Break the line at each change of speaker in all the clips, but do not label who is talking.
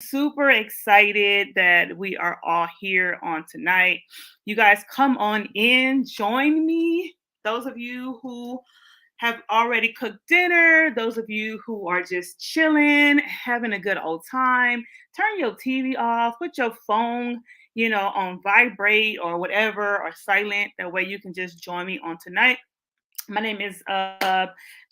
Super excited that we are all here on tonight. You guys come on in, join me. Those of you who have already cooked dinner, those of you who are just chilling, having a good old time, turn your TV off, put your phone, on vibrate or whatever or silent. That way you can just join me on tonight. My name is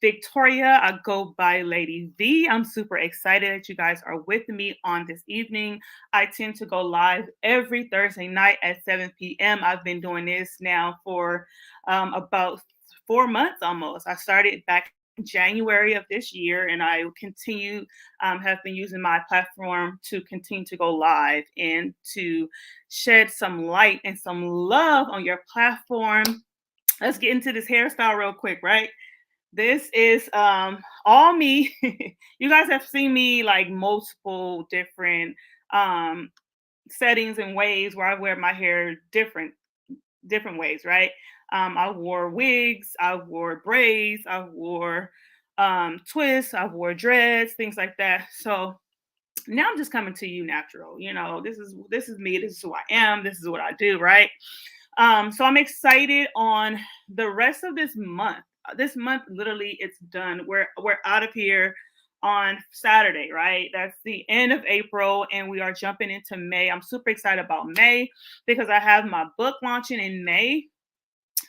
Victoria. I go by Lady V. I'm super excited that you guys are with me on this evening. I tend to go live every Thursday night at 7 p.m. I've been doing this now for about 4 months almost. I started back in January of this year, and I continue have been using my platform to continue to go live and to shed some light and some love on your platform. Let's get into this hairstyle real quick, right? This is all me. You guys have seen me like multiple different um settings and ways where I wear my hair different ways, right? I wore wigs, I wore braids, I wore twists, I wore dreads, things like that. So now I'm just coming to you natural. This is me, this is who I am, this is what I do, right? So I'm excited on the rest of this month. This month, literally, it's done. We're out of here on Saturday, right? That's the end of April, and we are jumping into May. I'm super excited about May because I have my book launching in May,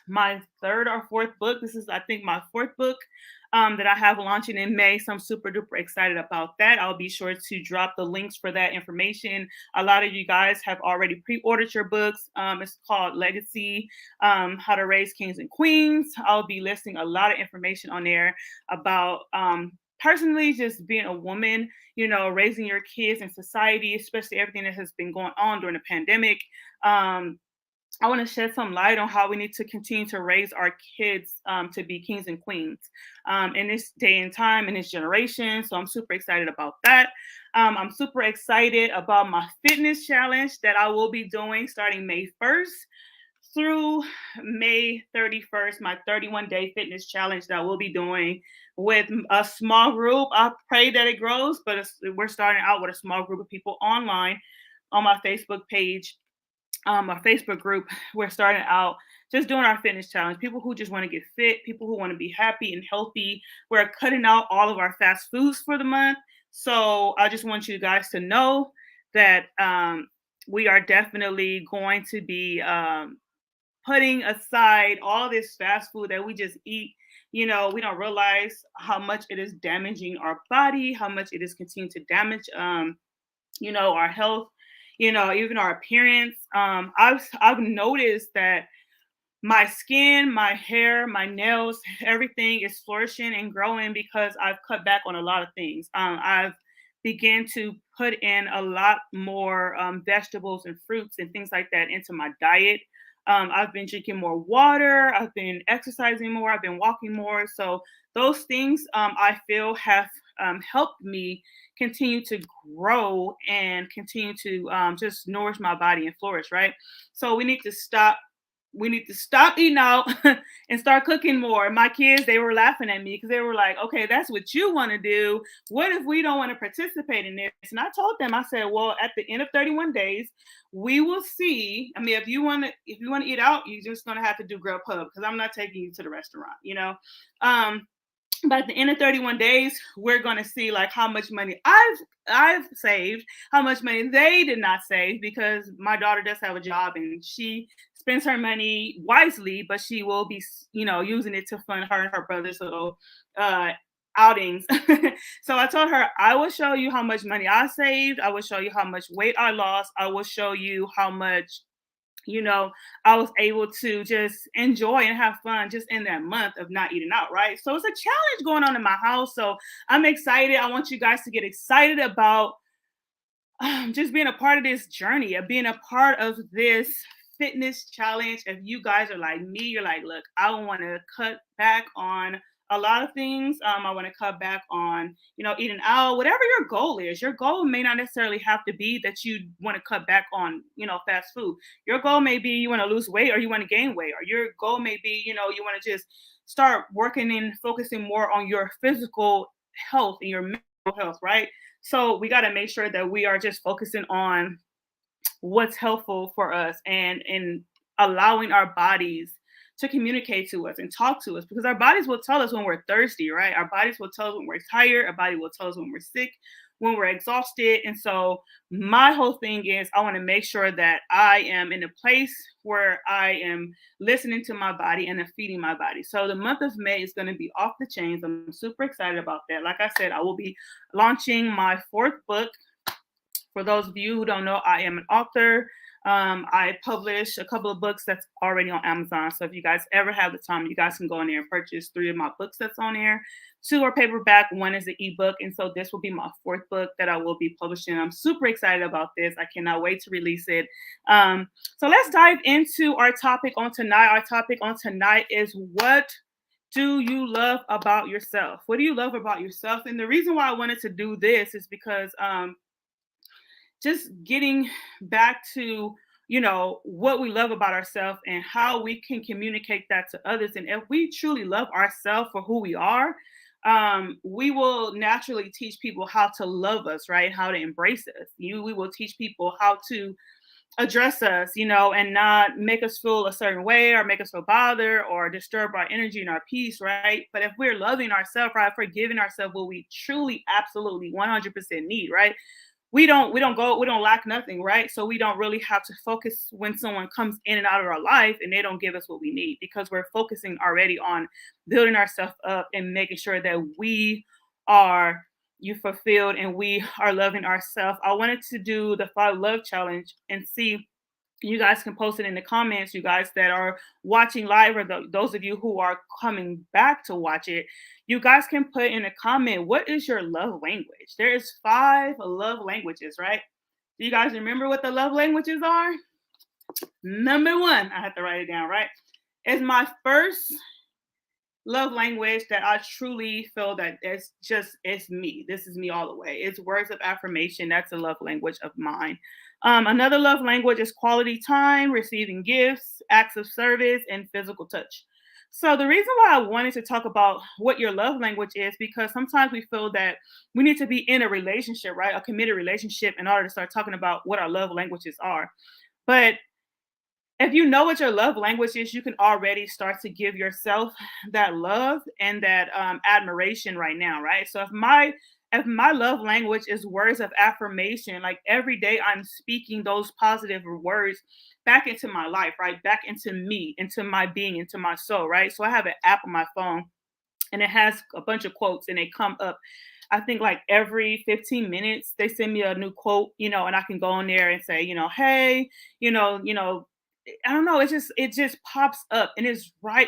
my third or fourth book. This is, I think, my fourth book that I have launching in May. So I'm super duper excited about that. I'll be sure to drop the links for that information. A lot of you guys have already pre-ordered your books. It's called Legacy, How to Raise Kings and Queens. I'll be listing a lot of information on there about personally just being a woman, raising your kids in society, especially everything that has been going on during the pandemic. I want to shed some light on how we need to continue to raise our kids to be kings and queens in this day and time, in this generation. So I'm super excited about that. I'm super excited about my fitness challenge that I will be doing starting May 1st through May 31st, my 31-day fitness challenge that we'll be doing with a small group. I pray that it grows, but we're starting out with a small group of people online on my Facebook page, our Facebook group. We're starting out just doing our fitness challenge. People who just want to get fit, people who want to be happy and healthy. We're cutting out all of our fast foods for the month. So I just want you guys to know that we are definitely going to be putting aside all this fast food that we just eat. We don't realize how much it is damaging our body, how much it is continuing to damage our health, even our appearance. I've noticed that my skin, my hair, my nails, everything is flourishing and growing because I've cut back on a lot of things. I've began to put in a lot more vegetables and fruits and things like that into my diet. I've been drinking more water. I've been exercising more. I've been walking more. So those things I feel have helped me continue to grow and continue to just nourish my body and flourish, right? So we need to stop eating out and start cooking more. My kids, they were laughing at me because they were like, okay, that's what you want to do. What if we don't want to participate in this? And I told them, I said, well, at the end of 31 days, we will see. I mean, if you want to eat out, you're just gonna have to do Grub Pub because I'm not taking you to the restaurant. Um, but at the end of 31 days, we're going to see like how much money I've saved, how much money they did not save, because my daughter does have a job and she spends her money wisely, but she will be, using it to fund her and her brother's little uh, outings. So I told her, I will show you how much money I saved. I will show you how much weight I lost. I will show you how much you know, I was able to just enjoy and have fun just in that month of not eating out, right? So it's a challenge going on in my house. So I'm excited. I want you guys to get excited about just being a part of this journey, of being a part of this fitness challenge. If you guys are like me, you're like, look, I want to cut back on a lot of things. I want to cut back on, eating out, whatever your goal is. Your goal may not necessarily have to be that you want to cut back on, fast food. Your goal may be you want to lose weight or you want to gain weight, or your goal may be, you want to just start working and focusing more on your physical health and your mental health, right? So we got to make sure that we are just focusing on what's helpful for us and allowing our bodies to communicate to us and talk to us, because our bodies will tell us when we're thirsty, right? Our bodies will tell us when we're tired, our body will tell us when we're sick, when we're exhausted. And so my whole thing is I want to make sure that I am in a place where I am listening to my body and then feeding my body. So the month of May is going to be off the chains. I'm super excited about that. Like I said, I will be launching my fourth book. For those of you who don't know, I am an author. I publish a couple of books that's already on Amazon. So if you guys ever have the time, you guys can go in there and purchase 3 of my books that's on there. 2 are paperback, 1 is an ebook. And so this will be my 4th book that I will be publishing. I'm super excited about this. I cannot wait to release it. So let's dive into our topic on tonight. Our topic on tonight is, what do you love about yourself? What do you love about yourself? And the reason why I wanted to do this is because just getting back to what we love about ourselves and how we can communicate that to others. And if we truly love ourselves for who we are, we will naturally teach people how to love us, right? How to embrace us. We will teach people how to address us, and not make us feel a certain way or make us feel bothered or disturb our energy and our peace, right? But if we're loving ourselves, right, forgiving ourselves, what we truly, absolutely, 100% need, right? We don't lack nothing, right? So we don't really have to focus when someone comes in and out of our life and they don't give us what we need, because we're focusing already on building ourselves up and making sure that we are you fulfilled and we are loving ourselves. I wanted to do the 5 love challenge and see, you guys can post it in the comments, you guys that are watching live, or those of you who are coming back to watch it. You guys can put in a comment, what is your love language? There is 5 love languages, right? Do you guys remember what the love languages are? Number 1, I have to write it down, right? Is my first love language that I truly feel that it's me. This is me all the way. It's words of affirmation. That's a love language of mine. Another love language is quality time, receiving gifts, acts of service, and physical touch. So the reason why I wanted to talk about what your love language is, because sometimes we feel that we need to be in a relationship, right? A committed relationship, in order to start talking about what our love languages are. But if you know what your love language is, you can already start to give yourself that love and that admiration right now, right? So if my love language is words of affirmation, like every day I'm speaking those positive words back into my life, right? Back into me, into my being, into my soul, right? So I have an app on my phone and it has a bunch of quotes and they come up. I think like every 15 minutes they send me a new quote, and I can go on there and say, hey, I don't know. It just pops up and it's right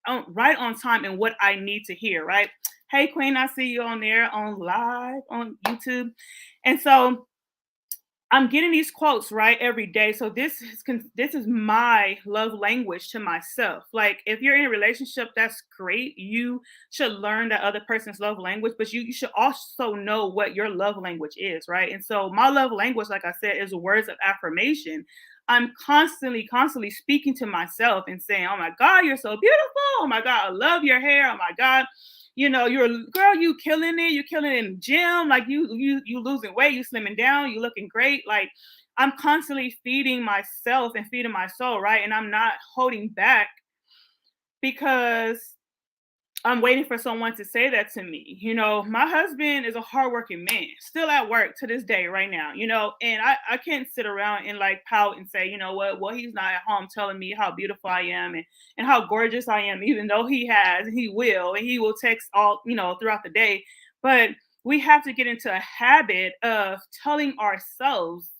on time and what I need to hear. Right. Hey Queen, I see you on there on live on YouTube, and so I'm getting these quotes right every day. So this is my love language to myself. Like if you're in a relationship, that's great. You should learn that other person's love language, but you should also know what your love language is, right? And so my love language, like I said, is words of affirmation. I'm constantly speaking to myself and saying, "Oh my God, you're so beautiful. Oh my God, I love your hair. Oh my God, you're a girl, you killing it, you killing it in the gym, like you losing weight, you slimming down, you looking great." Like I'm constantly feeding myself and feeding my soul, right? And I'm not holding back because I'm waiting for someone to say that to me. My husband is a hardworking man, still at work to this day, right now, and I can't sit around and like pout and say, you know what, well, he's not at home telling me how beautiful I am and how gorgeous I am, even though he will, and he will text all, throughout the day. But we have to get into a habit of telling ourselves,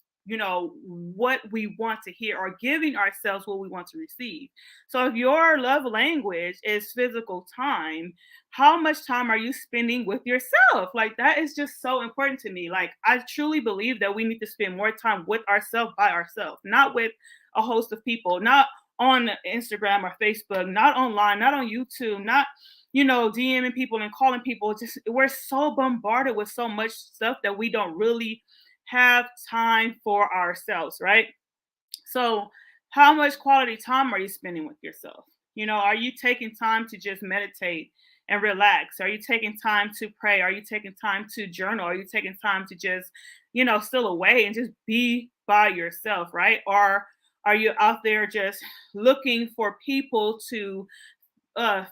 what we want to hear, or giving ourselves what we want to receive. So if your love language is physical time, how much time are you spending with yourself? Like that is just so important to me. Like I truly believe that we need to spend more time with ourselves, by ourselves, not with a host of people, not on Instagram or Facebook, not online, not on YouTube, not DMing people and calling people. Just we're so bombarded with so much stuff that we don't really have time for ourselves, right? So, how much quality time are you spending with yourself? Are you taking time to just meditate and relax? Are you taking time to pray? Are you taking time to journal? Are you taking time to just, still away and just be by yourself, right? Or are you out there just looking for people to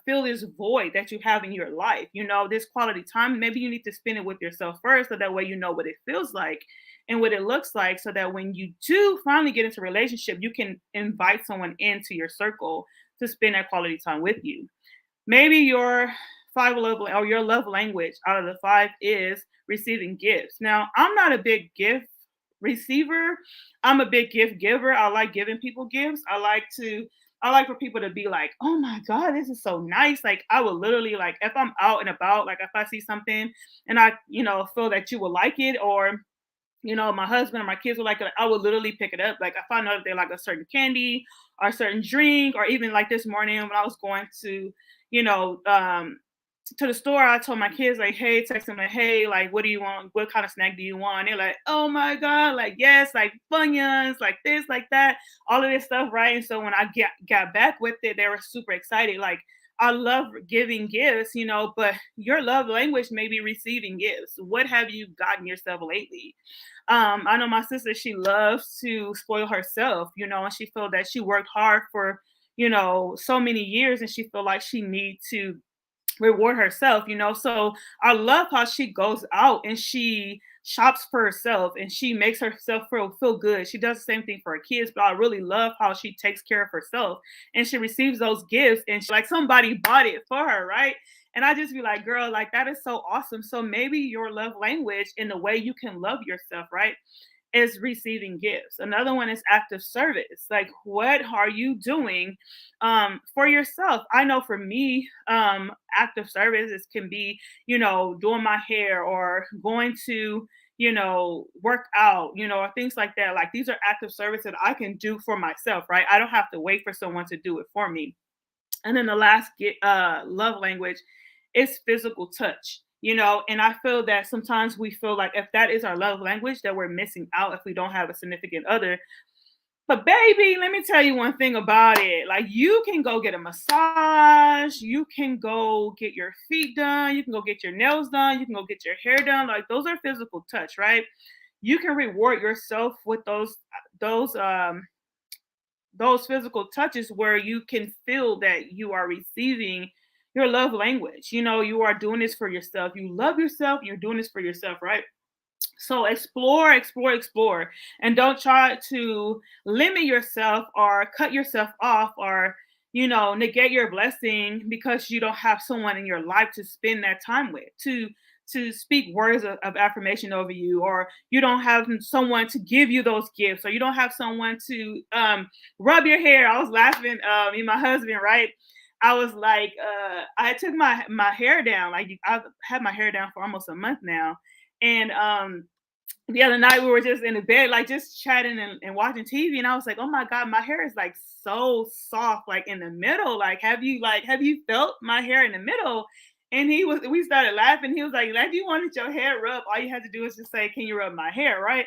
fill this void that you have in your life? This quality time, maybe you need to spend it with yourself first, so that way you know what it feels like and what it looks like, so that when you do finally get into a relationship, you can invite someone into your circle to spend that quality time with you. Maybe your five love or your love language out of the five is receiving gifts. Now, I'm not a big gift receiver. I'm a big gift giver. I like giving people gifts. I like for people to be like, "Oh my god, this is so nice." Like, I would literally, like, if I'm out and about, like if I see something and I, feel that you will like it, or my husband or my kids would like it, I would literally pick it up. Like, if I know that they like a certain candy or a certain drink, or even like this morning when I was going you know, um, to the store, I told my kids, like, hey, text them like, hey, like, what do you want? What kind of snack do you want? And they're like, oh my God, like, yes, like Funyuns, like this, like that, all of this stuff, right? And so when I got back with it, they were super excited. Like, I love giving gifts, but your love language may be receiving gifts. What have you gotten yourself lately? I know my sister, she loves to spoil herself, and she feel that she worked hard for, so many years, and she feel like she need to reward herself, So I love how she goes out and she shops for herself and she makes herself feel good. She does the same thing for her kids, but I really love how she takes care of herself and she receives those gifts and she, like, somebody bought it for her, right? And I just be like, girl, like, that is so awesome. So maybe your love language in the way you can love yourself, right, is receiving gifts. Another one is active service. Like, what are you doing for yourself? I know for me, active services can be, doing my hair or going to, work out, or things like that. Like, these are active services that I can do for myself, right? I don't have to wait for someone to do it for me. And then the last love language is physical touch. And I feel that sometimes we feel like if that is our love language, that we're missing out if we don't have a significant other. But baby, let me tell you one thing about it. Like, you can go get a massage, you can go get your feet done, you can go get your nails done, you can go get your hair done. Like, those are physical touch, right? You can reward yourself with those um those physical touches where you can feel that you are receiving your love language. You are doing this for yourself. You love yourself, you're doing this for yourself, right? So explore, explore, explore, and don't try to limit yourself or cut yourself off or, negate your blessing because you don't have someone in your life to spend that time with, to speak words of affirmation over you, or you don't have someone to give you those gifts, or you don't have someone to rub your hair. I was laughing, me and my husband, right? I was like, I took my hair down. Like, I've had my hair down for almost a month now, and the other night we were just in the bed, like, just chatting and watching TV, and I was like, oh my god, my hair is like so soft, like in the middle. Like, have you felt my hair in the middle? And we started laughing. He was like, if you wanted your hair rubbed, all you had to do is just say, can you rub my hair, right?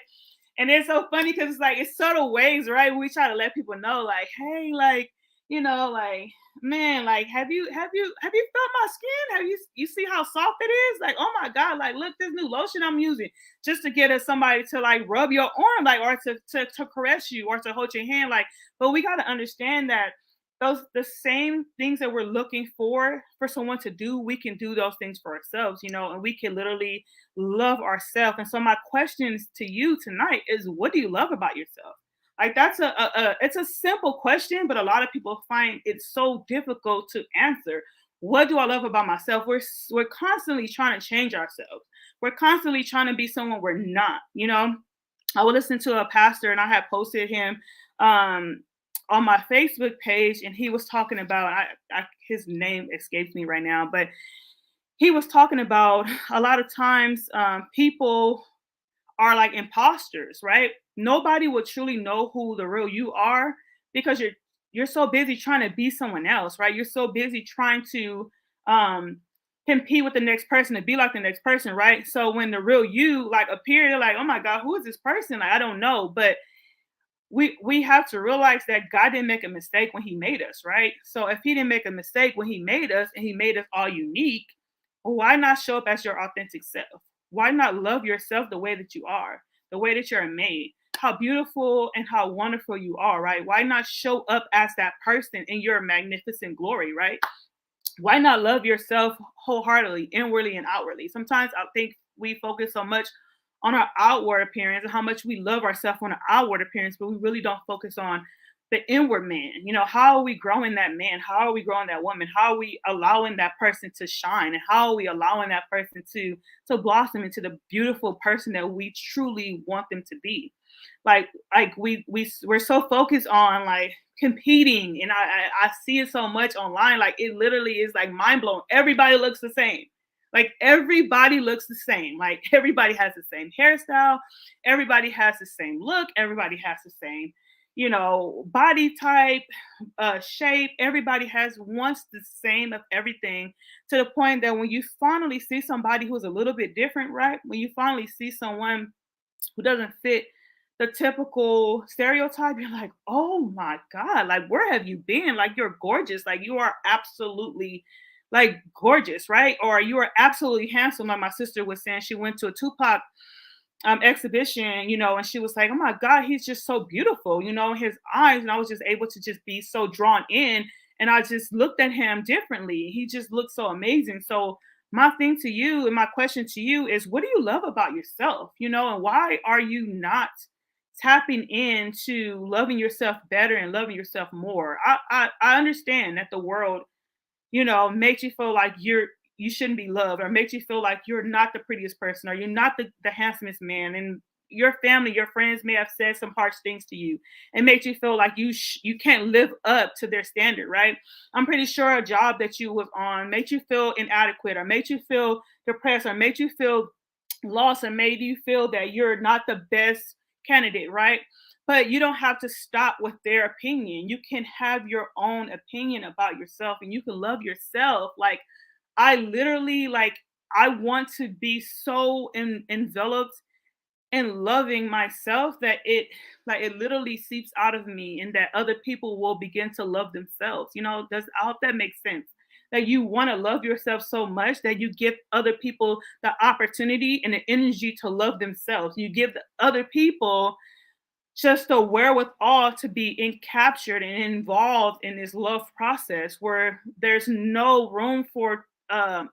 And it's so funny because it's like, it's subtle ways, right? We try to let people know, like, hey, like, like, man, like, have you felt my skin? Have you see how soft it is? Like, oh my god, like, look, this new lotion I'm using, just to get us somebody to, like, rub your arm, like, or to caress you or to hold your hand, like. But we got to understand that those the same things that we're looking for someone to do, we can do those things for ourselves, and we can literally love ourselves. And so my questions to you tonight is, what do you love about yourself? Like, that's it's a simple question, but a lot of people find it so difficult to answer. What do I love about myself? We're constantly trying to change ourselves. We're constantly trying to be someone we're not. I would listen to a pastor, and I had posted him um, on my Facebook page, and he was talking about, his name escapes me right now, but he was talking about a lot of times people are like imposters, right? Nobody will truly know who the real you are because you're so busy trying to be someone else, right? You're so busy trying to um compete with the next person to be like the next person, right? So when the real you, like, appear, they're like, oh my god, who is this person? Like, I don't know. But we have to realize that God didn't make a mistake when he made us, right? So if he didn't make a mistake when he made us and he made us all unique, why not show up as your authentic self? Why not love yourself the way that you are, the way that you're made? How beautiful and how wonderful you are, right? Why not show up as that person in your magnificent glory, right? Why not love yourself wholeheartedly, inwardly and outwardly? Sometimes I think we focus so much on our outward appearance and how much we love ourselves on our outward appearance, but we really don't focus on the inward man. How are we growing that man? How are we growing that woman? How are we allowing that person to shine? And how are we allowing that person to blossom into the beautiful person that we truly want them to be? We're so focused on like competing, and I see it so much online. Like it literally is like mind blowing. Everybody looks the same. Like everybody looks the same. Like everybody has the same hairstyle. Everybody has the same look. Everybody has the same, body type, shape. Everybody wants the same of everything, to the point that when you finally see somebody who's a little bit different, right? When you finally see someone who doesn't fit the typical stereotype, you're like, oh my God, like, where have you been? Like, you're gorgeous. Like, you are absolutely like gorgeous, right? Or you are absolutely handsome. Like my sister was saying, she went to a Tupac exhibition, and she was like, oh my God, he's just so beautiful, his eyes. And I was just able to just be so drawn in. And I just looked at him differently. He just looked so amazing. So my thing to you and my question to you is, what do you love about yourself? And why are you not tapping into loving yourself better and loving yourself more? I understand that the world, makes you feel like you shouldn't be loved, or makes you feel like you're not the prettiest person, or you're not the handsomest man, and your family, your friends may have said some harsh things to you and makes you feel like you can't live up to their standard, right? I'm pretty sure a job that you was on made you feel inadequate, or made you feel depressed, or made you feel lost, and made you feel that you're not the best candidate, right? But you don't have to stop with their opinion. You can have your own opinion about yourself, and you can love yourself. Like, I literally, like, I want to be so enveloped in loving myself that it literally seeps out of me, and that other people will begin to love themselves. Does I hope that makes sense. That you want to love yourself so much that you give other people the opportunity and the energy to love themselves. You give the other people just the wherewithal to be captured and involved in this love process, where there's no room for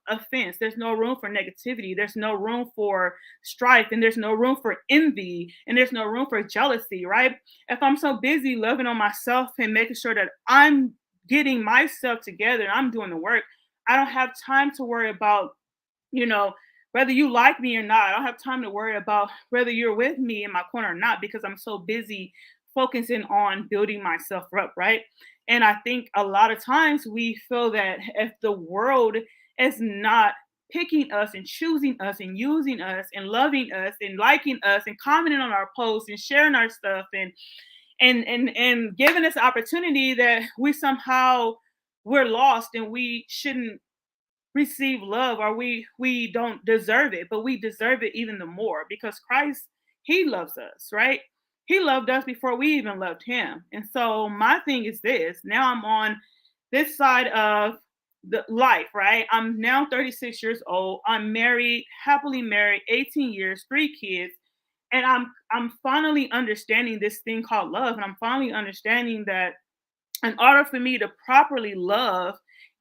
offense, there's no room for negativity, there's no room for strife, and there's no room for envy, and there's no room for jealousy, right? If I'm so busy loving on myself and making sure that I'm getting myself together and I'm doing the work, I don't have time to worry about, you know, whether you like me or not. I don't have time to worry about whether you're with me in my corner or not, because I'm so busy focusing on building myself up, right? And I think a lot of times we feel that if the world is not picking us and choosing us and using us and loving us and liking us and commenting on our posts and sharing our stuff and giving us opportunity, that we somehow we're lost and we shouldn't receive love, or we don't deserve it. But we deserve it even the more, because Christ, he loves us, right? He loved us before we even loved him. And so my thing is this: now I'm on this side of the life, right? I'm now 36 years old. I'm married, happily married, 18 years, 3 kids. And I'm finally understanding this thing called love. And I'm finally understanding that in order for me to properly love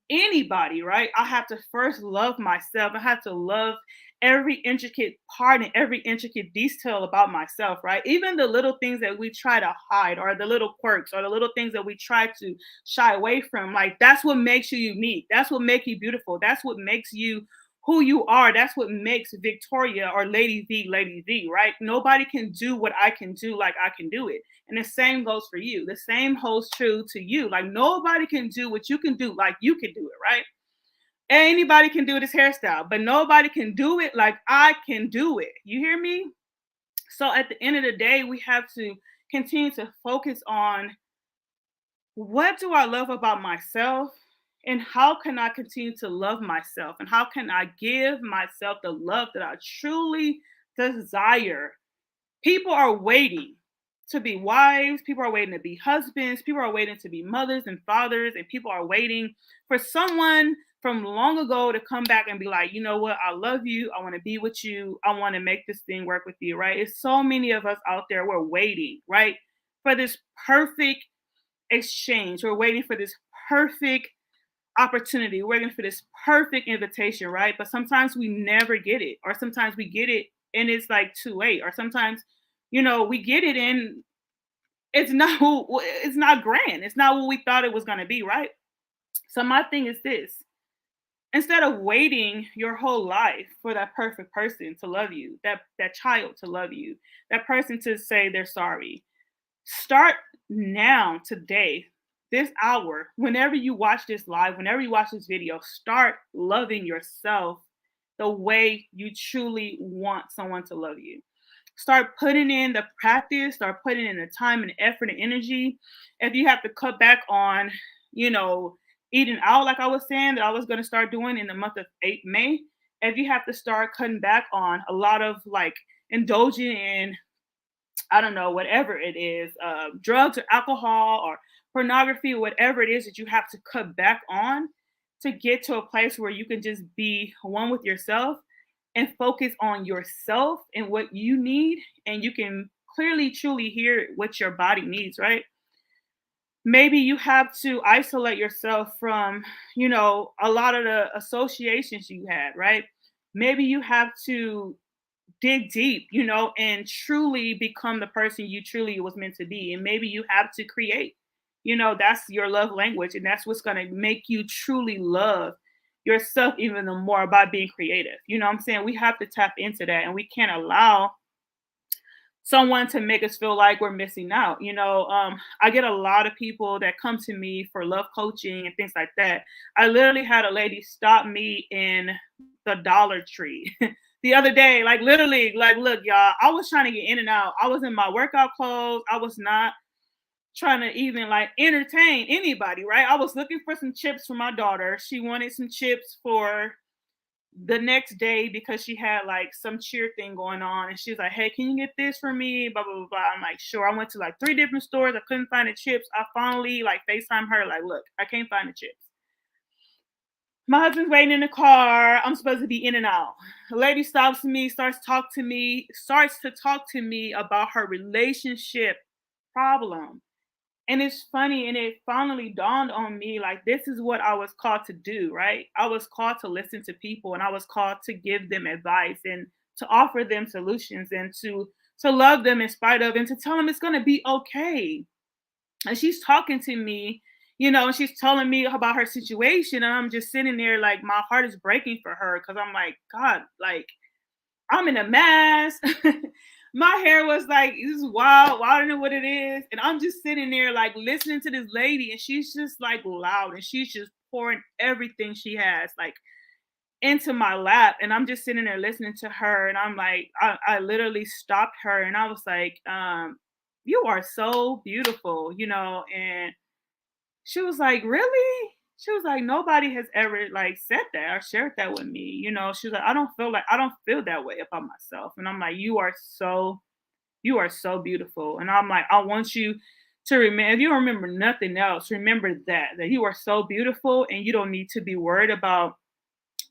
anybody, right, I have to first love myself. I have to love every intricate part and every intricate detail about myself, right? Even the little things that we try to hide, or the little quirks, or the little things that we try to shy away from, like, that's what makes you unique. That's what makes you beautiful. That's what makes you who you are. That's what makes Victoria or Lady V, right? Nobody can do what I can do like I can do it. And the same goes for you. The same holds true to you. Like, nobody can do what you can do like you can do it, right? Anybody can do this hairstyle, but nobody can do it like I can do it. You hear me? So at the end of the day, we have to continue to focus on, what do I love about myself? And how can I continue to love myself? And how can I give myself the love that I truly desire? People are waiting. to be wives, people are waiting to be husbands, people are waiting to be mothers and fathers, and people are waiting for someone from long ago to come back and be like, you know what, I love you, I want to be with you, I want to make this thing work with you, right? It's so many of us out there, we're waiting, right, for this perfect exchange. We're waiting for this perfect opportunity, we're waiting for this perfect invitation, right? But sometimes we never get it, or sometimes we get it and it's like too late, or sometimes, we get it and it's not grand. It's not what we thought it was going to be, right? So my thing is this: instead of waiting your whole life for that perfect person to love you, that child to love you, that person to say they're sorry, start now, today, this hour, whenever you watch this live, whenever you watch this video, start loving yourself the way you truly want someone to love you. Start putting in the practice, start putting in the time and effort and energy. If you have to cut back on, you know, eating out, like I was saying, that I was going to start doing in the month of May, if you have to start cutting back on a lot of like indulging in, I don't know, whatever it is, drugs or alcohol or pornography, whatever it is that you have to cut back on to get to a place where you can just be one with yourself and focus on yourself and what you need. And you can clearly, truly hear what your body needs, right? Maybe you have to isolate yourself from, a lot of the associations you had, right? Maybe you have to dig deep, and truly become the person you truly was meant to be. And maybe you have to create, that's your love language. And that's what's going to make you truly love yourself even the more, by being creative. You know what I'm saying? We have to tap into that, and we can't allow someone to make us feel like we're missing out. I get a lot of people that come to me for love coaching and things like that. I literally had a lady stop me in the Dollar Tree the other day, like literally, like, look, y'all, I was trying to get in and out. I was in my workout clothes. I was not trying to even like entertain anybody, right? I was looking for some chips for my daughter. She wanted some chips for the next day because she had like some cheer thing going on, and she was like, hey, can you get this for me, blah blah blah, blah. I'm like, sure. I went to like 3 different stores. I couldn't find the chips. I finally like FaceTime her, like, look, I can't find the chips. My husband's waiting in the car. I'm supposed to be in and out. The lady stops me, starts to talk to me about her relationship problem. And it's funny, and it finally dawned on me, like, this is what I was called to do, right? I was called to listen to people, and I was called to give them advice and to offer them solutions, and to love them in spite of, and to tell them it's gonna be okay. And she's talking to me, and she's telling me about her situation, and I'm just sitting there like my heart is breaking for her, because I'm like, God, like, I'm in a mess. My hair was like, this is wild, wilder than what it is. And I'm just sitting there like listening to this lady, and she's just like loud, and she's just pouring everything she has like into my lap. And I'm just sitting there listening to her. And I'm like, I literally stopped her, and I was like, you are so beautiful, and she was like, really? She was like, nobody has ever like said that or shared that with me. She was like, I don't feel that way about myself. And I'm like, you are so beautiful. And I'm like, I want you to remember, if you don't remember nothing else, remember that you are so beautiful, and you don't need to be worried about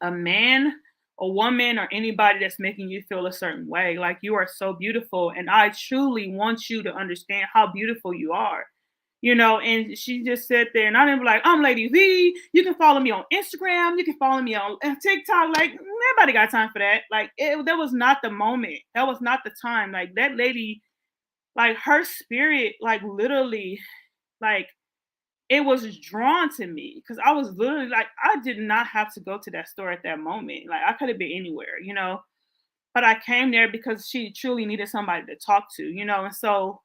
a man, a woman, or anybody that's making you feel a certain way. Like, you are so beautiful. And I truly want you to understand how beautiful you are. And she just sat there, and I didn't be like, I'm Lady V. You can follow me on Instagram. You can follow me on TikTok. Like, nobody got time for that. Like, that was not the moment. That was not the time. Like, that lady, like, her spirit, like, literally, like, it was drawn to me, because I was literally like, I did not have to go to that store at that moment. Like, I could have been anywhere. But I came there because she truly needed somebody to talk to. And so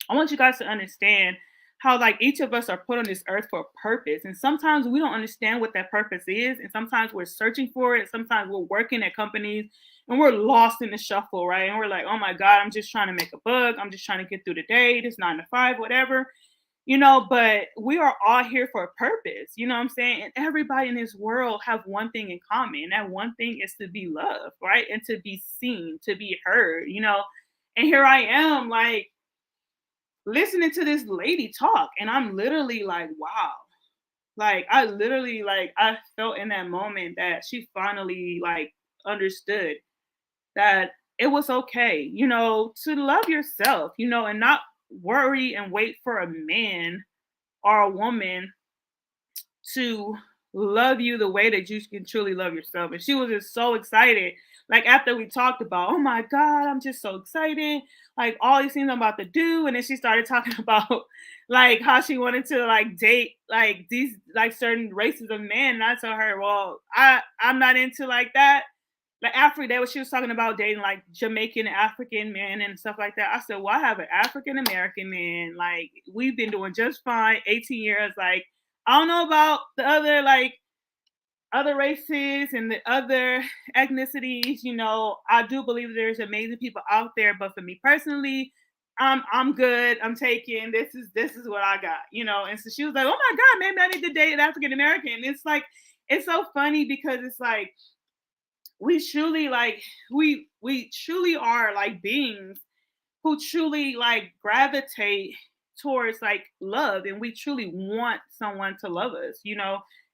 I want you guys to understand how like each of us are put on this earth for a purpose. And sometimes we don't understand what that purpose is. And sometimes we're searching for it. Sometimes we're working at companies and we're lost in the shuffle, right? And we're like, oh my God, I'm just trying to make a buck. I'm just trying to get through the day, this 9 to 5, whatever. But we are all here for a purpose, you know what I'm saying? And everybody in this world have one thing in common. And that one thing is to be loved, right? And to be seen, to be heard. And here I am, like, listening to this lady talk, and I'm literally like, wow. Like I literally like I felt in that moment that she finally like understood that it was okay, to love yourself, and not worry and wait for a man or a woman to love you the way that you can truly love yourself. And she was just so excited. Like after we talked about, oh my God, I'm just so excited. Like all these things I'm about to do. And then she started talking about like how she wanted to like date like these like certain races of men. And I told her, well, I'm not into like that. Like after that, when she was talking about dating like Jamaican African men and stuff like that, I said, well, I have an African American man. Like we've been doing just fine, 18 years. Like I don't know about the other like other races and the other ethnicities. I do believe there's amazing people out there, but for me personally, I'm good. I'm taking this is what I got. And so she was like, oh my God, maybe I need to date an African American. It's like it's so funny because it's like we truly like we truly are like beings who truly like gravitate towards like love, and we truly want someone to love us,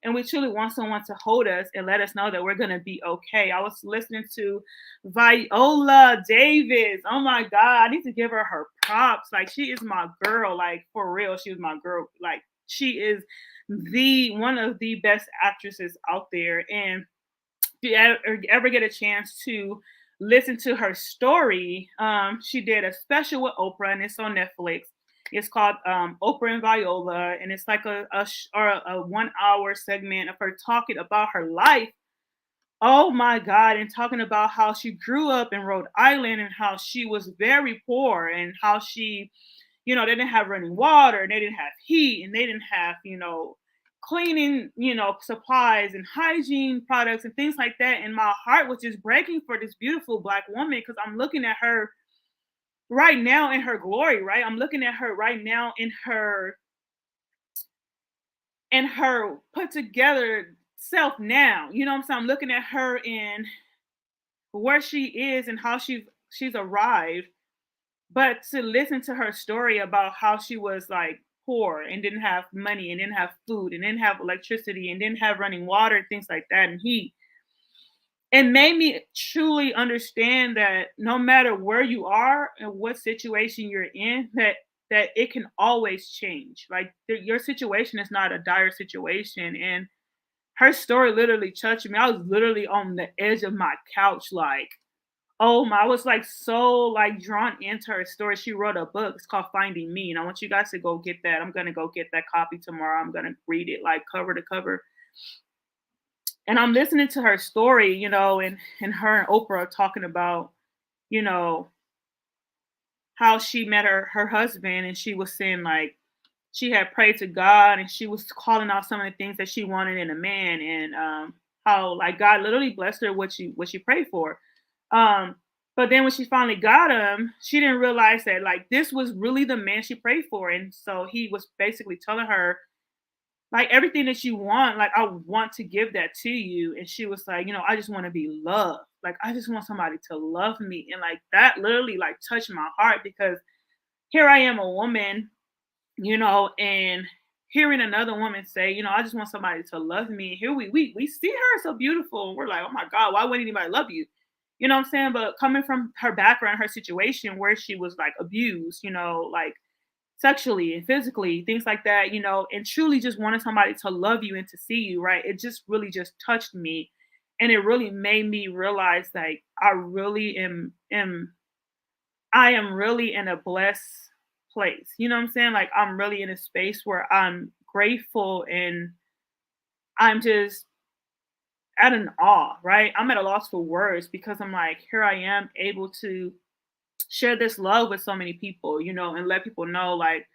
and we truly want someone to hold us and let us know that we're going to be okay. I was listening to Viola Davis. Oh my God, I need to give her props. Like she is my girl, like for real. She was my girl. Like she is the one of the best actresses out there. And if you ever get a chance to listen to her story, she did a special with Oprah, and it's on Netflix. It's called Oprah and Viola, and it's like a 1 hour segment of her talking about her life. Oh my God, and talking about how she grew up in Rhode Island and how she was very poor and how she, they didn't have running water, and they didn't have heat, and they didn't have, cleaning, supplies and hygiene products and things like that. And my heart was just breaking for this beautiful Black woman because I'm looking at her right now in her glory, right? I'm looking at her right now in her put together self now. You know what I'm saying? I'm looking at her in where she is and how she's arrived. But to listen to her story about how she was like poor and didn't have money and didn't have food and didn't have electricity and didn't have running water, things like that, and heat, it made me truly understand that no matter where you are and what situation you're in, that it can always change. Like your situation is not a dire situation. And her story literally touched me. I was literally on the edge of my couch, like, oh my, I was like so like drawn into her story. She wrote a book. It's called Finding Me. And I want you guys to go get that. I'm gonna go get that copy tomorrow. I'm gonna read it like cover to cover. And I'm listening to her story, and her and Oprah talking about, you know, how she met her husband, and she was saying like she had prayed to God, and she was calling out some of the things that she wanted in a man, and how like God literally blessed her what she prayed for. Um, but then when she finally got him, she didn't realize that like this was really the man she prayed for. And so he was basically telling her, like everything that you want, like I want to give that to you. And she was like, I just want to be loved. Like I just want somebody to love me. And like that literally like touched my heart because here I am, a woman, and hearing another woman say, I just want somebody to love me. Here we see her so beautiful, and we're like, oh my God, why wouldn't anybody love you? You know what I'm saying? But coming from her background, her situation where she was like abused, like sexually and physically, things like that, and truly just wanted somebody to love you and to see you, right? It just really just touched me. And it really made me realize like I am really in a blessed place. You know what I'm saying? Like I'm really in a space where I'm grateful and I'm just at an awe, right? I'm at a loss for words because I'm like, here I am able to share this love with so many people, and let people know like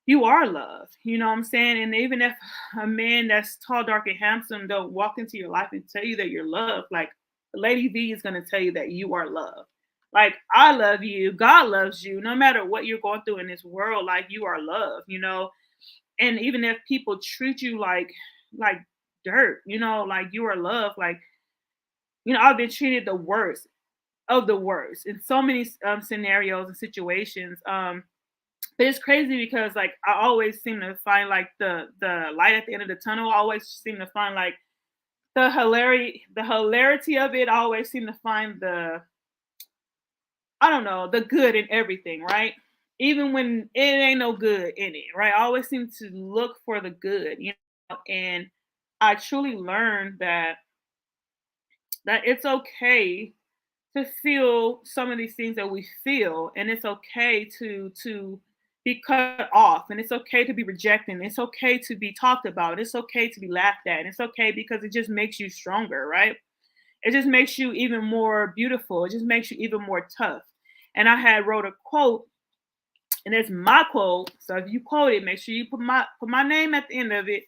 you are loved. You know what I'm saying? And even if a man that's tall, dark, and handsome don't walk into your life and tell you that you're loved, like Lady V is gonna tell you that you are loved. Like I love you, God loves you, no matter what you're going through in this world, like you are loved. And even if people treat you like dirt, like you are loved, like I've been treated the worst of the worst in so many scenarios and situations. But it's crazy because like I always seem to find like the light at the end of the tunnel. I always seem to find like the hilarity of it. I always seem to find the, I don't know, the good in everything, right? Even when it ain't no good in it, right? I always seem to look for the good, and I truly learned that it's okay to feel some of these things that we feel, and it's okay to be cut off, and it's okay to be rejected, and it's okay to be talked about, it's okay to be laughed at, and it's okay because it just makes you stronger, right? It just makes you even more beautiful. It just makes you even more tough. And I had wrote a quote, and it's my quote. So if you quote it, make sure you put my name at the end of it.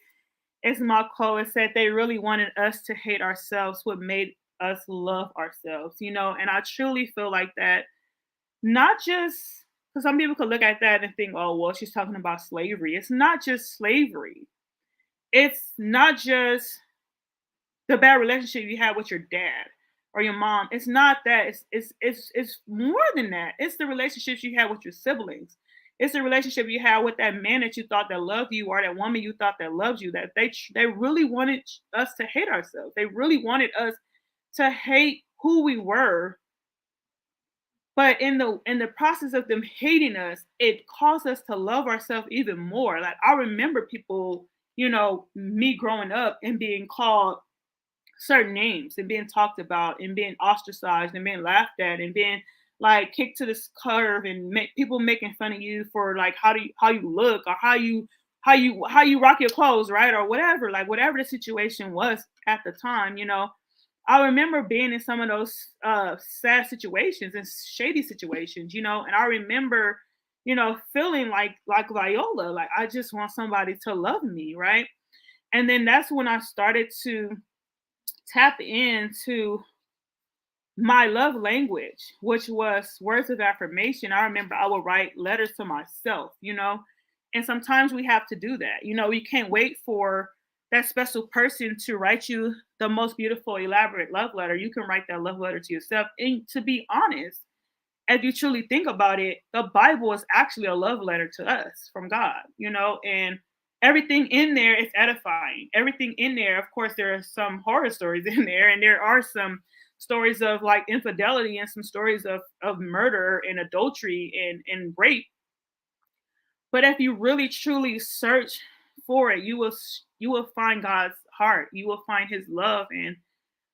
It's my quote. It said they really wanted us to hate ourselves, what made us love ourselves, and I truly feel like that, not just because some people could look at that and think, oh, well, she's talking about slavery. It's not just slavery. It's not just the bad relationship you had with your dad or your mom. It's not that. It's more than that. It's the relationships you had with your siblings. It's the relationship you had with that man that you thought that loved you, or that woman you thought that loved you. That they really wanted us to hate ourselves. They really wanted us to hate who we were. But in the process of them hating us, it caused us to love ourselves even more. Like I remember people, me growing up and being called certain names and being talked about and being ostracized and being laughed at and being like kicked to this curve and people making fun of you for like how you look, or how you rock your clothes, right, or whatever, like whatever the situation was at the time. I remember being in some of those sad situations and shady situations, and I remember feeling like Viola, like I just want somebody to love me, right? And then that's when I started to tap into my love language, which was words of affirmation. I remember I would write letters to myself, and sometimes we have to do that. We can't wait for that special person to write you the most beautiful, elaborate love letter. You can write that love letter to yourself. And to be honest, if you truly think about it, the Bible is actually a love letter to us from God, and everything in there is edifying. Everything in there, of course, there are some horror stories in there, and there are some stories of like infidelity and some stories of murder and adultery and rape. But if you really truly search for it, you will find God's heart. You will find his love and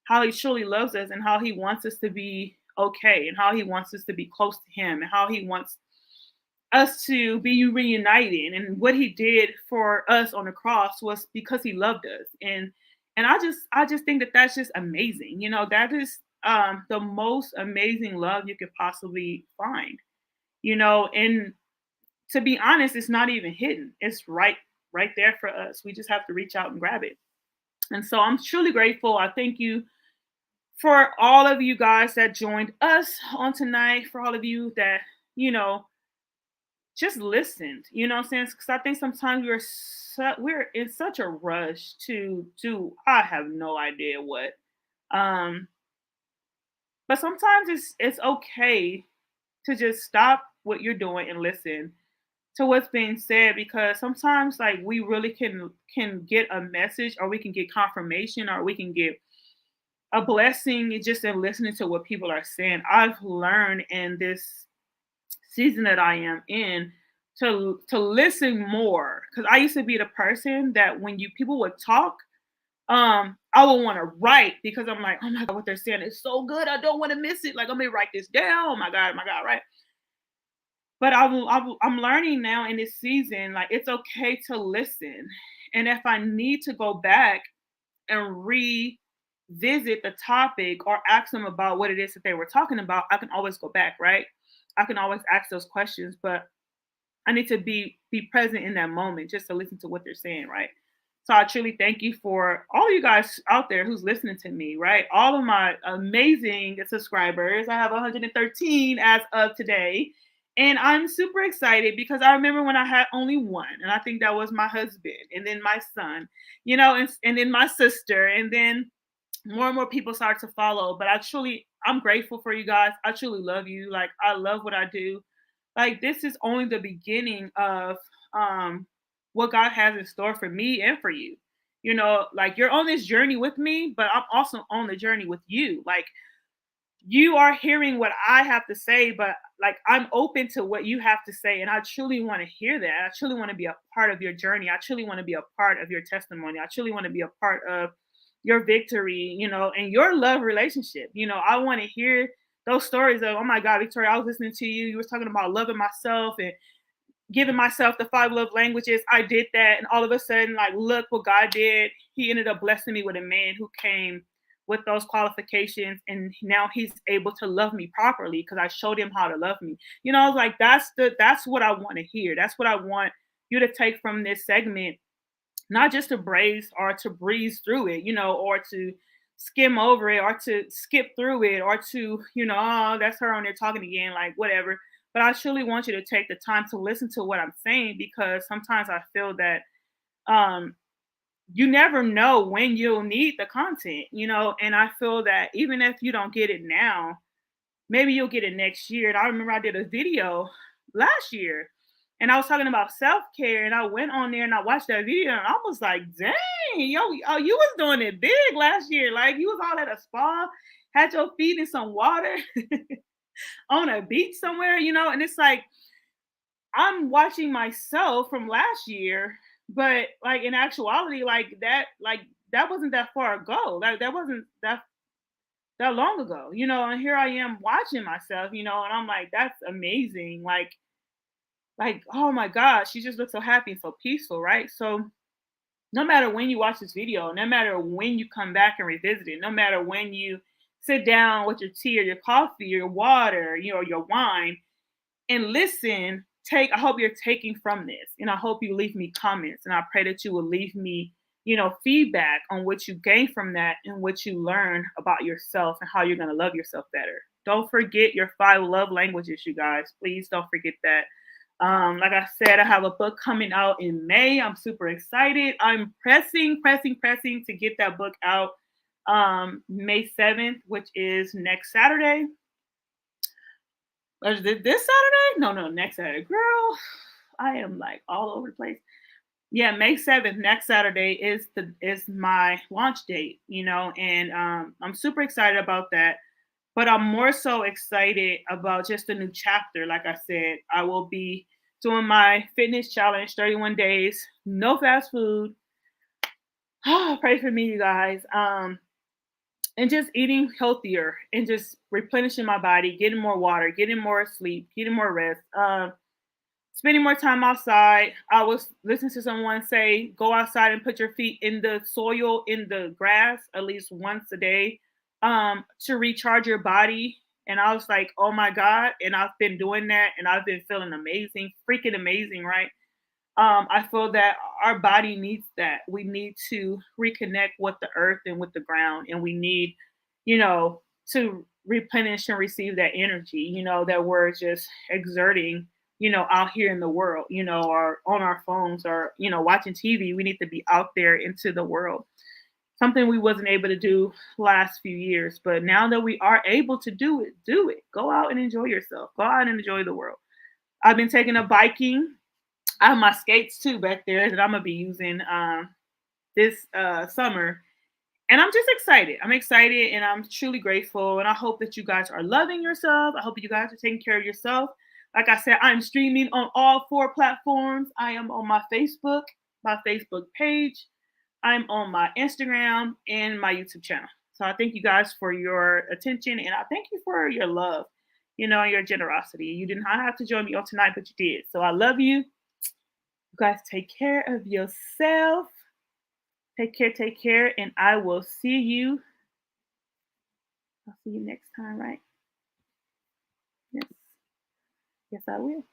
how he truly loves us and how he wants us to be okay and how he wants us to be close to him and how he wants us to be reunited. And what he did for us on the cross was because he loved us. And I just think that that's just amazing. That is the most amazing love you could possibly find. And to be honest, it's not even hidden. It's right there for us. We just have to reach out and grab it. And so I'm truly grateful. I thank you for all of you guys that joined us on tonight, for all of you that, you know, just listened, you know what I'm saying? Because I think sometimes we're in such a rush to do, I have no idea what. Um, but sometimes it's okay to just stop what you're doing and listen to what's being said, because sometimes like we really can get a message, or we can get confirmation, or we can get a blessing just in listening to what people are saying. I've learned in this season that I am in to listen more, because I used to be the person that when you people would talk, I would want to write, because I'm like, oh my god, what they're saying is so good, I don't want to miss it. Like, I'm gonna write this down. Oh my god, right? But I'm learning now in this season, like it's okay to listen, and if I need to go back and revisit the topic or ask them about what it is that they were talking about, I can always go back, right? I can always ask those questions, but I need to be present in that moment just to listen to what they're saying, right? So I truly thank you for all of you guys out there who's listening to me, right? All of my amazing subscribers. I have 113 as of today. And I'm super excited because I remember when I had only one, and I think that was my husband, and then my son, and then my sister, and then more and more people start to follow. But I'm grateful for you guys. I truly love you. Like, I love what I do. Like this is only the beginning of um what God has in store for me and for you. You know, like you're on this journey with me, but I'm also on the journey with you. Like you are hearing what I have to say, but like I'm open to what you have to say. And I truly want to hear that. I truly want to be a part of your journey. I truly want to be a part of your testimony. I truly want to be a part of your victory, and your love relationship. I want to hear those stories of, oh my God, Victoria, I was listening to you. You were talking about loving myself and giving myself the five love languages. I did that. And all of a sudden, like, look what God did. He ended up blessing me with a man who came with those qualifications. And now he's able to love me properly because I showed him how to love me. I was like, that's what I want to hear. That's what I want you to take from this segment, not just to brace or to breeze through it, or to skim over it or to skip through it or to, oh, that's her on there talking again, like whatever. But I truly want you to take the time to listen to what I'm saying because sometimes I feel that um you never know when you'll need the content, and I feel that even if you don't get it now, maybe you'll get it next year. And I remember I did a video last year and I was talking about self-care and I went on there and I watched that video and I was like, dang, yo, oh, you was doing it big last year. Like you was all at a spa, had your feet in some water on a beach somewhere, and it's like I'm watching myself from last year, but like in actuality, like that wasn't that far ago. Like that wasn't that long ago, and here I am watching myself, and I'm like, that's amazing. Like, oh my gosh, she just looks so happy and so peaceful, right? So no matter when you watch this video, no matter when you come back and revisit it, no matter when you sit down with your tea or your coffee or your water, your wine, and listen, I hope you're taking from this. And I hope you leave me comments. And I pray that you will leave me, feedback on what you gain from that and what you learn about yourself and how you're going to love yourself better. Don't forget your five love languages, you guys. Please don't forget that. Like I said, I have a book coming out in May. I'm super excited. I'm pressing to get that book out May 7th, which is next Saturday. Or is it this Saturday? No, no, next Saturday. Girl, I am like all over the place. Yeah, May 7th, next Saturday is my launch date, and I'm super excited about that. But I'm more so excited about just a new chapter. Like I said, I will be doing my fitness challenge, 31 days, no fast food. Pray for me, you guys. And just eating healthier and just replenishing my body, getting more water, getting more sleep, getting more rest, spending more time outside. I was listening to someone say, go outside and put your feet in the soil, in the grass, at least once a day, to recharge your body. And I was like, oh my God. And I've been doing that and I've been feeling amazing, freaking amazing, right? I feel that our body needs that. We need to reconnect with the earth and with the ground, and we need, to replenish and receive that energy, that we're just exerting, out here in the world, or on our phones or, watching TV. We need to be out there into the world. Something we wasn't able to do last few years, but now that we are able to do it, do it. Go out and enjoy yourself. Go out and enjoy the world. I've been taking a biking. I have my skates too back there that I'm gonna be using this summer, and I'm just excited. I'm excited, and I'm truly grateful. And I hope that you guys are loving yourself. I hope you guys are taking care of yourself. Like I said, I'm streaming on all four platforms. I am on my Facebook page. I'm on my Instagram and my YouTube channel. So I thank you guys for your attention, and I thank you for your love, and your generosity. You did not have to join me on tonight, but you did. So I love you. You guys take care of yourself. Take care, and I will see you. I'll see you next time, right? Yes. Yes, I will.